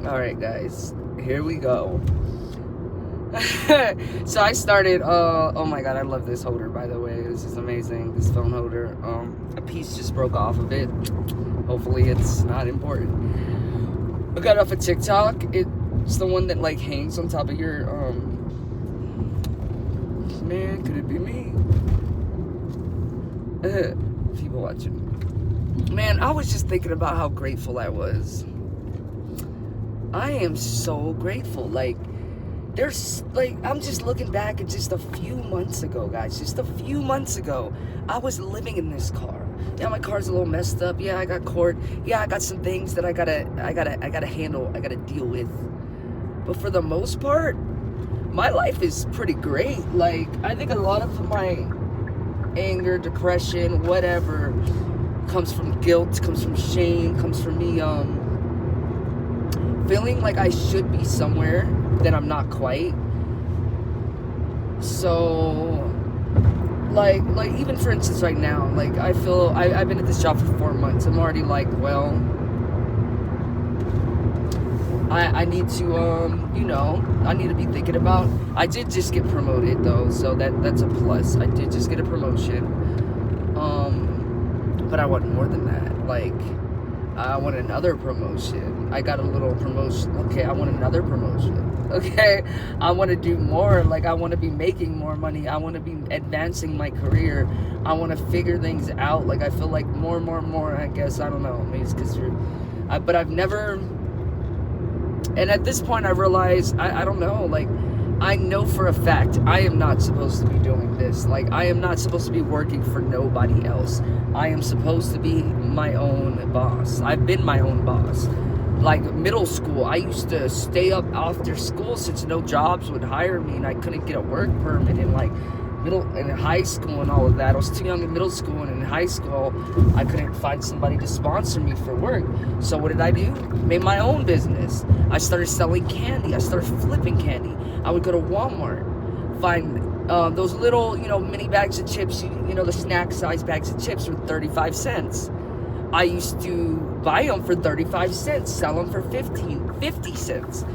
Alright, guys. Here we go. So I started, oh my god, I love this holder, by the way. This is amazing, this phone holder. A piece just broke off of it. Hopefully it's not important. I got it off of TikTok. It's the one that, like, hangs on top of your, man, could it be me? People watching. Man, I was just thinking about how grateful I was. I am so grateful. Like, I'm just looking back at just a few months ago, guys. Just a few months ago, I was living in this car. Yeah, my car's a little messed up. Yeah, I got court. Yeah, I got some things that I gotta handle. I gotta deal with. But for the most part, my life is pretty great. Like, I think a lot of my anger, depression, whatever, comes from guilt, comes from shame, comes from me, feeling like I should be somewhere that I'm not quite. So, like even for instance right now, like I feel I've been at this job for 4 months. I'm already like, well, I need to I need to be thinking about. I did just get promoted though, so that's a plus. I did just get a promotion. But I want more than that. Like, I want another promotion. I got a little promotion. Okay, I want another promotion. Okay, I want to do more. Like, I want to be making more money. I want to be advancing my career. I want to figure things out. Like, I feel like more. I guess, I don't know. Maybe it's because but I've never. And at this point, I realize I don't know. Like, I know for a fact I am not supposed to be doing this. Like, I am not supposed to be working for nobody else. I am supposed to be my own boss. I've been my own boss. Like, middle school, I used to stay up after school since no jobs would hire me and I couldn't get a work permit. And like in high school and all of that, I was too young in middle school, and in high school I couldn't find somebody to sponsor me for work. So what did I do? Made my own business. I started selling candy. I started flipping candy. I would go to Walmart, find those little, mini bags of chips, the snack size bags of chips for 35 cents. I used to buy them for 35 cents, sell them for 50 cents.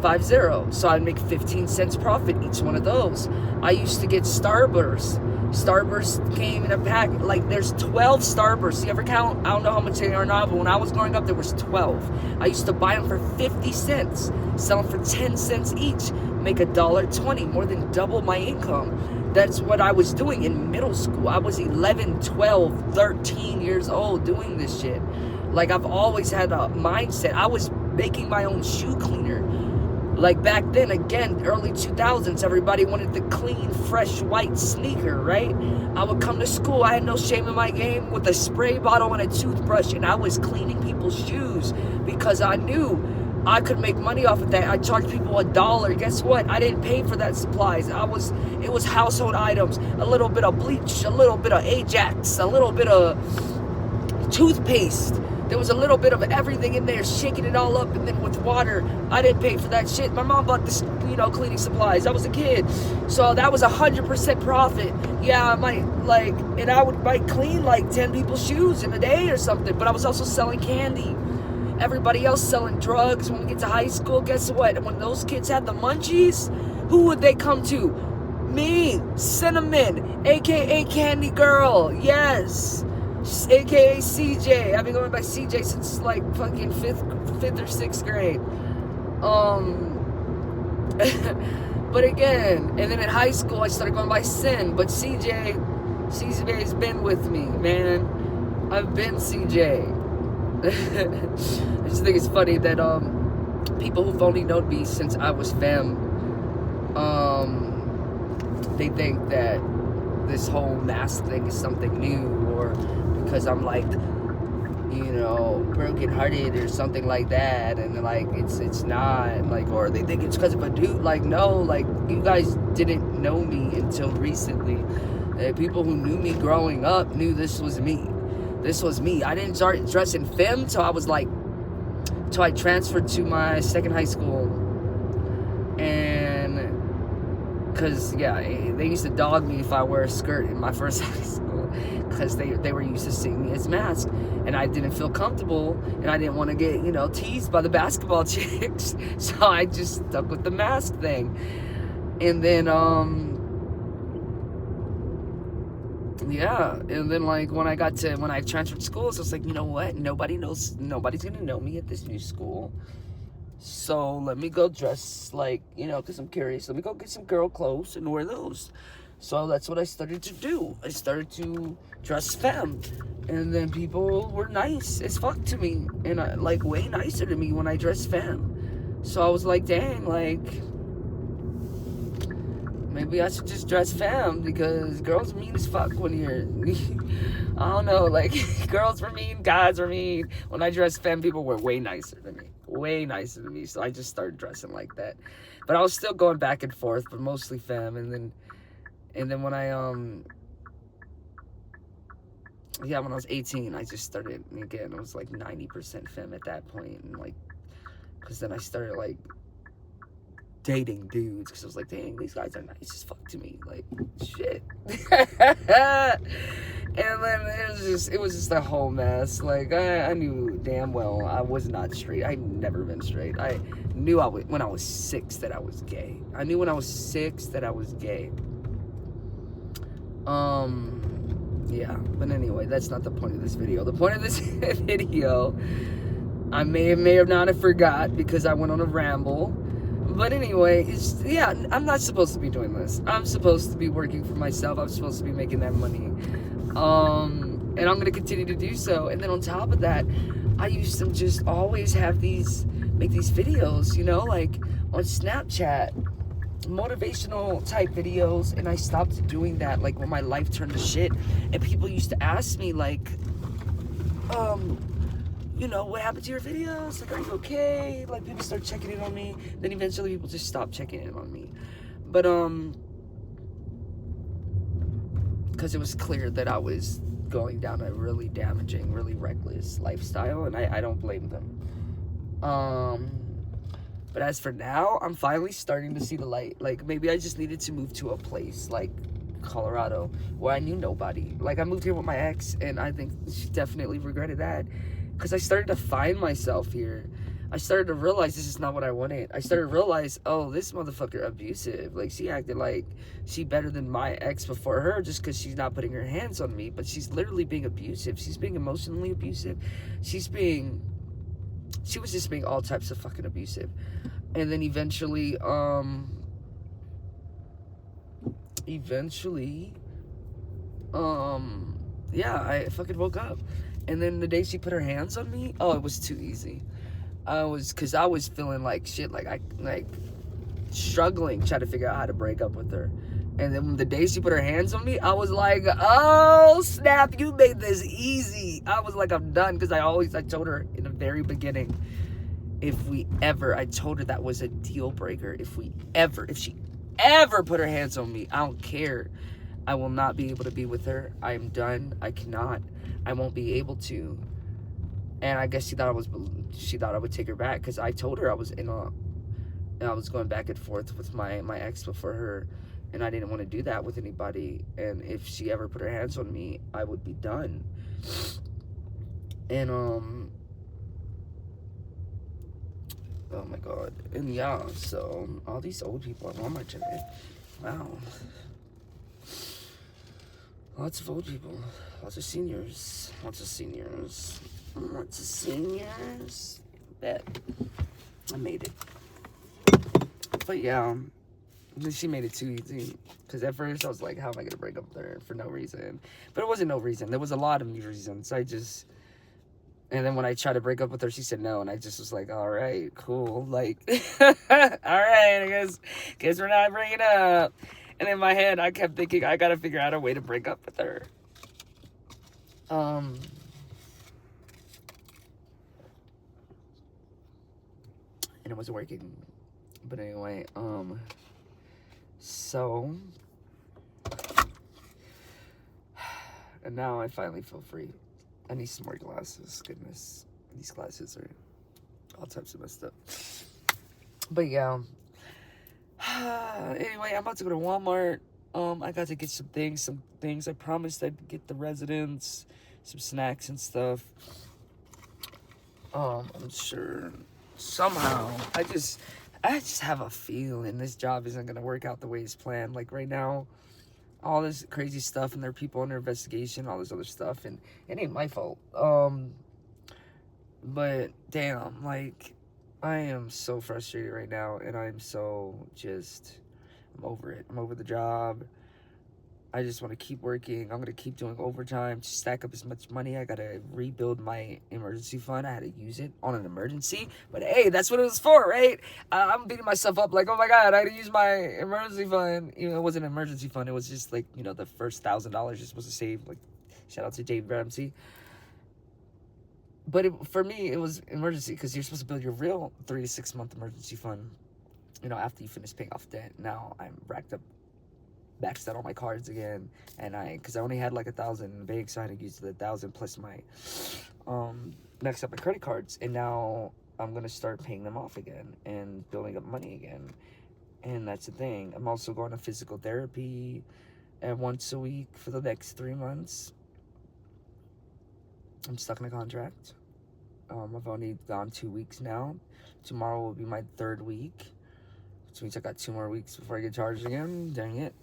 50. So I'd make 15 cents profit each one of those. I used to get Starburst. Starburst came in a pack. Like, there's 12 Starbursts. You ever count? I don't know how much they are now, but when I was growing up, there was 12. I used to buy them for 50 cents, sell them for 10 cents each, make $1.20, more than double my income. That's what I was doing in middle school. I was 11, 12, 13 years old doing this shit. Like, I've always had a mindset. I was making my own shoe cleaner. Like, back then, again, early 2000s, everybody wanted the clean, fresh, white sneaker, right? I would come to school, I had no shame in my game, with a spray bottle and a toothbrush, and I was cleaning people's shoes because I knew I could make money off of that. I charged people $1. Guess what? I didn't pay for that supplies. It was household items, a little bit of bleach, a little bit of Ajax, a little bit of toothpaste. There was a little bit of everything in there, shaking it all up, and then with water. I didn't pay for that shit. My mom bought this, cleaning supplies. I was a kid. So that was 100% profit. Yeah, I might clean like 10 people's shoes in a day or something, but I was also selling candy. Everybody else selling drugs. When we get to high school, guess what? When those kids had the munchies, who would they come to? Me, Cinnamon, aka Candy Girl. Yes. AKA CJ. I've been going by CJ since like fucking fifth or 6th grade. But again, and then in high school I started going by Sin. But CJ's been with me, man. I've been CJ. I just think it's funny that people who've only known me since I was femme, they think that this whole mask thing is something new, or because I'm like, broken hearted or something like that, and like it's not, like, or they think it's because of a dude. Like, no, like, you guys didn't know me until recently. People who knew me growing up knew this was me. This was me. I didn't start dressing femme till I transferred to my second high school, and because, yeah, they used to dog me if I wear a skirt in my first high school. because they were used to seeing me as masked, and I didn't feel comfortable, and I didn't want to get, you know, teased by the basketball chicks, so I just stuck with the mask thing. And then yeah, and then like when I transferred schools, I was like, you know what, nobody's gonna know me at this new school, so let me go dress like, you know, because I'm curious, let me go get some girl clothes and wear those. So that's what I started to do. I started to dress femme, and then people were nice as fuck to me, and like way nicer to me when I dressed femme. So I was like, dang, like maybe I should just dress femme, because girls are mean as fuck when you're I don't know, like girls were mean, guys were mean. When I dressed femme, people were way nicer than me. So I just started dressing like that. But I was still going back and forth, but mostly femme. And then when I when I was 18, I just started, again, it was like 90% femme at that point, and like, because then I started like dating dudes, because I was like, dang, these guys are nice as fuck to me, like, shit. And then it was just a whole mess. Like, I knew damn well I was not straight. I'd never been straight. I knew when I was 6 that I was gay. I knew when I was 6 that I was gay. Yeah, but anyway, that's not the point of this video. The point of this video, I may have not have forgot, because I went on a ramble. But anyway, I'm not supposed to be doing this. I'm supposed to be working for myself. I'm supposed to be making that money. And I'm gonna continue to do so. And then on top of that, I used to just always make these videos, you know, like on Snapchat, motivational type videos, and I stopped doing that like when my life turned to shit, and people used to ask me like, you know, what happened to your videos? Like, are you okay? Like, people start checking in on me. Then eventually people just stopped checking in on me. But because it was clear that I was going down a really damaging, really reckless lifestyle, and I don't blame them. But as for now, I'm finally starting to see the light. Like, maybe I just needed to move to a place like Colorado where I knew nobody. Like, I moved here with my ex, and I think she definitely regretted that, because I started to find myself here. I started to realize this is not what I wanted. I started to realize, oh, this motherfucker abusive. Like, she acted like she better than my ex before her just because she's not putting her hands on me. But she's literally being abusive. She's being emotionally abusive. She was just being all types of fucking abusive. And then eventually, yeah, I fucking woke up. And then the day she put her hands on me, oh, it was too easy. Cause I was feeling like shit, like struggling, trying to figure out how to break up with her. And then the day she put her hands on me, I was like, oh snap, you made this easy. I was like, I'm done. Cause I told her in the very beginning, I told her that was a deal breaker. If she ever put her hands on me, I don't care. I will not be able to be with her. I am done. I won't be able to. And I guess she thought I would take her back, because I told her I was going back and forth with my ex before her, and I didn't want to do that with anybody. And if she ever put her hands on me, I would be done. And oh my god. And yeah, so all these old people at Walmart today. Wow. Lots of old people. Lots of seniors. Bet. I made it. But yeah, she made it too easy. Because at first I was like, how am I going to break up with her for no reason? But it wasn't no reason. There was a lot of reasons. And then when I tried to break up with her, she said no. And I just was like, all right, cool. Like, all right, I guess we're not breaking up. And in my head, I kept thinking, I got to figure out a way to break up with her. And it wasn't working. But anyway, so, and now I finally feel free. I need some more glasses. Goodness, these glasses are all types of messed up. But yeah. Anyway, I'm about to go to Walmart. I got to get some things. I promised I'd get the residents some snacks and stuff. I'm sure somehow I just have a feeling this job isn't gonna work out the way it's planned. Like right now, all this crazy stuff, and there are people under investigation, all this other stuff, and it ain't my fault. But damn, like, I am so frustrated right now, and I'm over it. I'm over the job. I just want to keep working. I'm going to keep doing overtime to stack up as much money. I got to rebuild my emergency fund. I had to use it on an emergency. But hey, that's what it was for, right? I'm beating myself up like, oh my God, I had to use my emergency fund. You know, it wasn't an emergency fund. It was just like, you know, the first $1,000 you're supposed to save. Like, shout out to Dave Ramsey. But for me, it was emergency because you're supposed to build your real 3 to 6 month emergency fund, you know, after you finish paying off debt. Now I'm maxed out all my cards again, and because I only had like 1,000 in the bank, so I had to use the 1,000 plus my maxed out my credit cards, and now I'm gonna start paying them off again and building up money again. And that's the thing. I'm also going to physical therapy once a week for the next 3 months. I'm stuck in a contract. I've only gone 2 weeks now. Tomorrow will be my 3rd week, which means I got 2 more weeks before I get charged again. Dang it.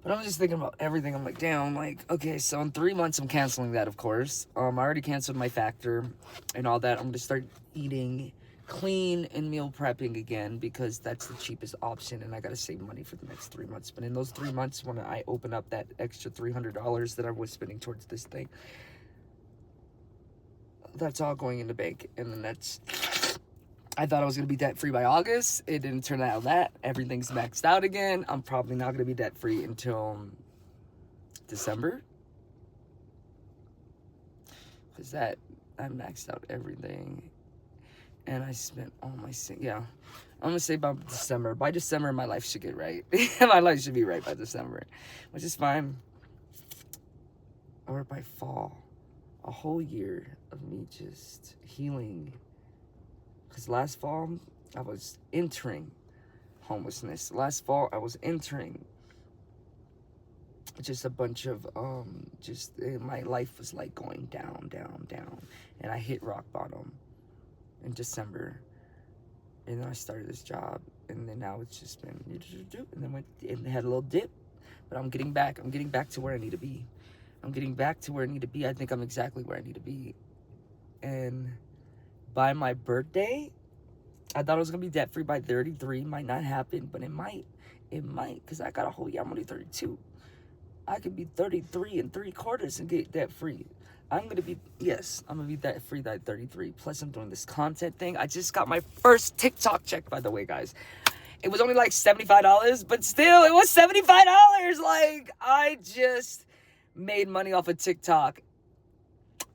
But I'm just thinking about everything. I'm like, damn, like, okay, so in 3 months I'm canceling that, of course. I already canceled my Factor and all that. I'm gonna start eating clean and meal prepping again because that's the cheapest option, and I gotta save money for the next 3 months. But in those 3 months, when I open up that extra $300 that I was spending towards this thing, that's all going in the bank. And then I thought I was going to be debt free by August. It didn't turn out that. Everything's maxed out again. I'm probably not going to be debt free until December, because I maxed out everything and I spent all my I'm gonna say by December. By December, my life should get right. My life should be right by December, which is fine. Or by fall. A whole year of me just healing. Because last fall, I was entering homelessness. Last fall, I was entering just a bunch of, my life was like going down, down, down. And I hit rock bottom in December. And then I started this job. And then now it's just been, and then it had a little dip. But I'm getting back. I'm getting back to where I need to be. I'm getting back to where I need to be. I think I'm exactly where I need to be. And by my birthday, I thought I was going to be debt-free by 33. Might not happen, but it might. It might, because I got a whole year. I'm only 32. I could be 33 and 3/4 and get debt-free. I'm going to be debt-free by 33. Plus, I'm doing this content thing. I just got my first TikTok check, by the way, guys. It was only like $75, but still, it was $75. Like, I just made money off of TikTok.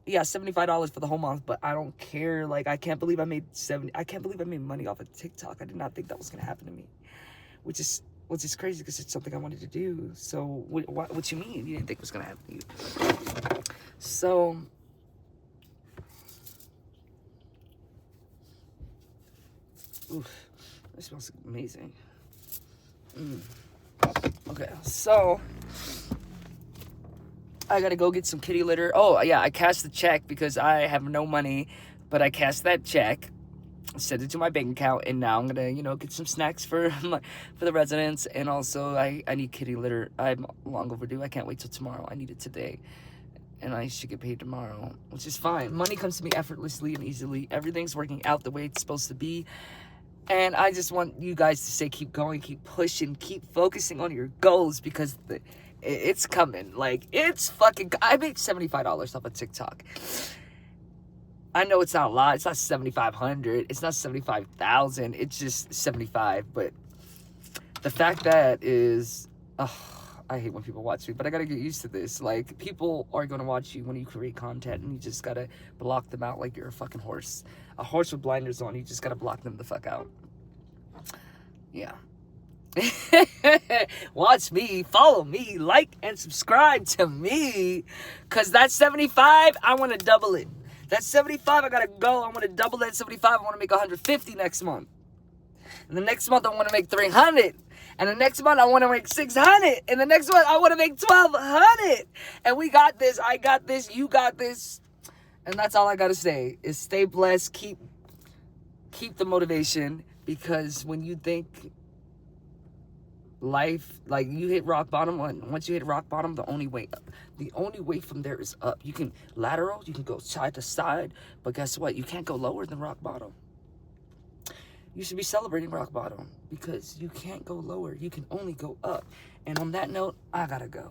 Yeah, $75 for the whole month, but I don't care. Like, I can't believe I made money off of TikTok. I did not think that was gonna happen to me, which is crazy because it's something I wanted to do. So what you mean you didn't think it was gonna happen to you? So oof, that smells amazing. Okay, so I gotta go get some kitty litter. Oh, yeah, I cashed the check because I have no money, but I cashed that check, sent it to my bank account, and now I'm gonna, get some snacks for the residents, and also I need kitty litter. I'm long overdue. I can't wait till tomorrow. I need it today, and I should get paid tomorrow, which is fine. Money comes to me effortlessly and easily. Everything's working out the way it's supposed to be, and I just want you guys to say keep going, keep pushing, keep focusing on your goals, because it's coming. Like, it's fucking... I made $75 off of TikTok. I know it's not a lot. It's not 7,500. It's not 75,000. It's just 75. But the fact that is... I hate when people watch me, but I gotta get used to this. Like, people are gonna watch you when you create content, and you just gotta block them out like you're a fucking horse. A horse with blinders on, you just gotta block them the fuck out. Yeah. Watch me, follow me, like and subscribe to me, because that 75, I want to double it. That 75, I gotta go. I want to double that 75. I want to make 150 next month. And the next month I want to make 300. And the next month I want to make 600. And the next month I want to make 1,200. And we got this. I got this. You got this. And that's all I got to say is stay blessed. Keep the motivation, because when you think life, like, you hit rock bottom, once you hit rock bottom, the only way from there is up. You can lateral, you can go side to side, but guess what? You can't go lower than rock bottom. You should be celebrating rock bottom, because you can't go lower. You can only go up. And on that note, I gotta go.